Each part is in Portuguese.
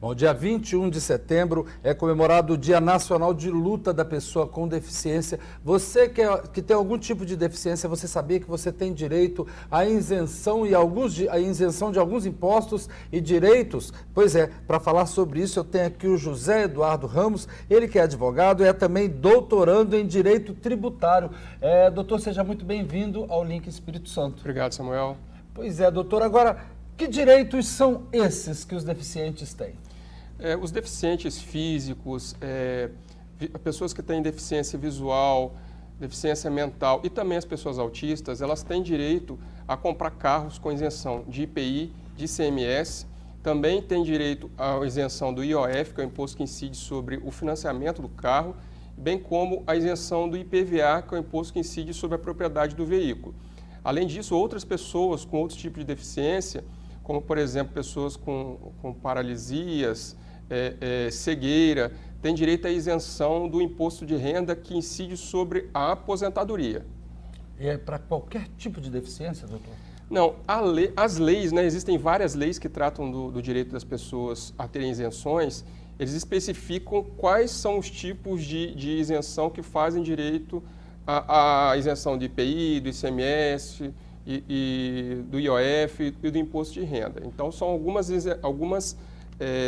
Bom, dia 21 de setembro é comemorado o Dia Nacional de Luta da Pessoa com Deficiência. Você que tem algum tipo de deficiência, você sabia que você tem direito à isenção de alguns impostos e direitos? Pois é, para falar sobre isso eu tenho aqui o José Eduardo Ramos, ele que é advogado e é também doutorando em Direito Tributário. Doutor, seja muito bem-vindo ao Link Espírito Santo. Obrigado, Samuel. Pois é, doutor, agora, que direitos são esses que os deficientes têm? Os deficientes físicos, pessoas que têm deficiência visual, deficiência mental e também as pessoas autistas, elas têm direito a comprar carros com isenção de IPI, de ICMS, também têm direito à isenção do IOF, que é o imposto que incide sobre o financiamento do carro, bem como a isenção do IPVA, que é o imposto que incide sobre a propriedade do veículo. Além disso, outras pessoas com outros tipos de deficiência, como por exemplo pessoas com paralisias, cegueira, tem direito à isenção do imposto de renda que incide sobre a aposentadoria. E é para qualquer tipo de deficiência, doutor? Não, as leis, né, existem várias leis que tratam do direito das pessoas a terem isenções, eles especificam quais são os tipos de isenção que fazem direito à isenção do IPI, do ICMS, e do IOF e do imposto de renda. Então, são algumas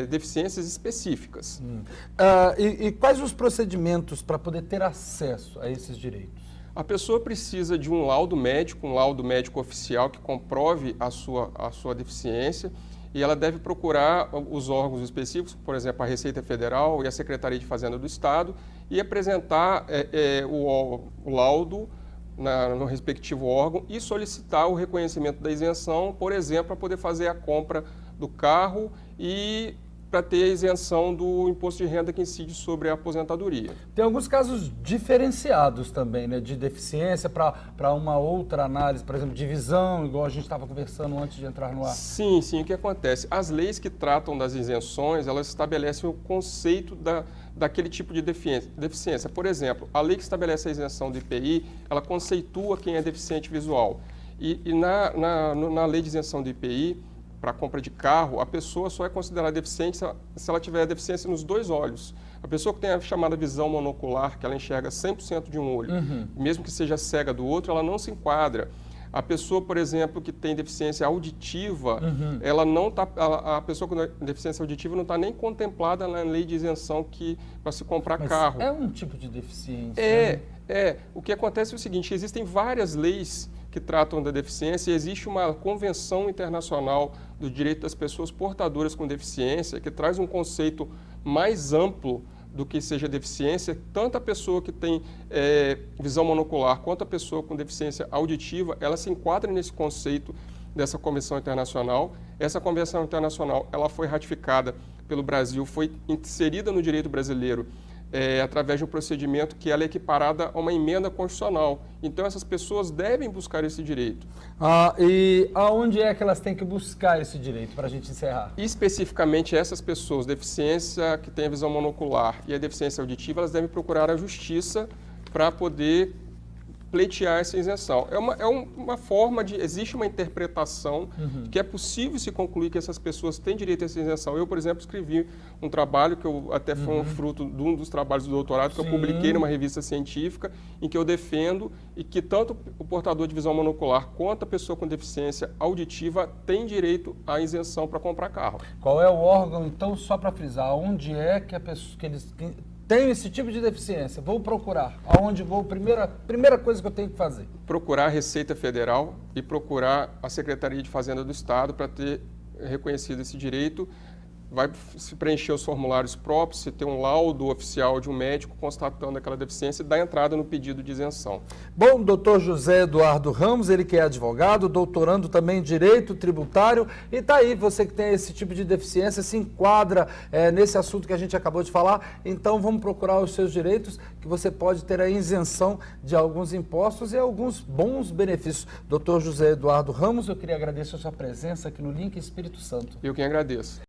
deficiências específicas. E quais os procedimentos para poder ter acesso a esses direitos? A pessoa precisa de um laudo médico oficial que comprove a sua deficiência e ela deve procurar os órgãos específicos, por exemplo, a Receita Federal e a Secretaria de Fazenda do Estado e apresentar o laudo no respectivo órgão e solicitar o reconhecimento da isenção, por exemplo, para poder fazer a compra do carro e para ter a isenção do imposto de renda que incide sobre a aposentadoria. Tem alguns casos diferenciados também, né, de deficiência para uma outra análise, por exemplo, de visão, igual a gente estava conversando antes de entrar no ar. Sim, o que acontece? As leis que tratam das isenções, elas estabelecem o conceito daquele tipo de deficiência. Por exemplo, a lei que estabelece a isenção do IPI, ela conceitua quem é deficiente visual. E na lei de isenção do IPI, para compra de carro, a pessoa só é considerada deficiente se ela tiver deficiência nos dois olhos. A pessoa que tem a chamada visão monocular, que ela enxerga 100% de um olho, mesmo que seja cega do outro, ela não se enquadra. A pessoa, por exemplo, que tem deficiência auditiva, ela não tá, a pessoa com deficiência auditiva não está nem contemplada na lei de isenção para se comprar carro. É um tipo de deficiência. O que acontece é o seguinte, existem várias leis que tratam da deficiência e existe uma convenção internacional do direito das pessoas portadoras com deficiência que traz um conceito mais amplo do que seja deficiência, tanto a pessoa que tem visão monocular quanto a pessoa com deficiência auditiva, ela se enquadra nesse conceito dessa convenção internacional. Essa convenção internacional ela foi ratificada pelo Brasil, foi inserida no direito brasileiro através de um procedimento que ela é equiparada a uma emenda constitucional. Então, essas pessoas devem buscar esse direito. E aonde é que elas têm que buscar esse direito, para a gente encerrar? Especificamente, essas pessoas, deficiência que tem a visão monocular e a deficiência auditiva, elas devem procurar a justiça para poder pleitear essa isenção. É uma forma de... Existe uma interpretação que é possível se concluir que essas pessoas têm direito a essa isenção. Eu, por exemplo, escrevi um trabalho que até foi um fruto de um dos trabalhos do doutorado que eu publiquei numa revista científica em que eu defendo e que tanto o portador de visão monocular quanto a pessoa com deficiência auditiva tem direito à isenção para comprar carro. Qual é o órgão, então, só para frisar, onde é que eles tenho esse tipo de deficiência, vou procurar. Aonde vou? Primeira coisa que eu tenho que fazer. Procurar a Receita Federal e procurar a Secretaria de Fazenda do Estado para ter reconhecido esse direito. Vai se preencher os formulários próprios, se ter um laudo oficial de um médico constatando aquela deficiência e dar entrada no pedido de isenção. Bom, doutor José Eduardo Ramos, ele que é advogado, doutorando também em Direito Tributário, e está aí, você que tem esse tipo de deficiência, se enquadra nesse assunto que a gente acabou de falar, então vamos procurar os seus direitos, que você pode ter a isenção de alguns impostos e alguns bons benefícios. Doutor José Eduardo Ramos, eu queria agradecer a sua presença aqui no Link Espírito Santo. Eu quem agradeço.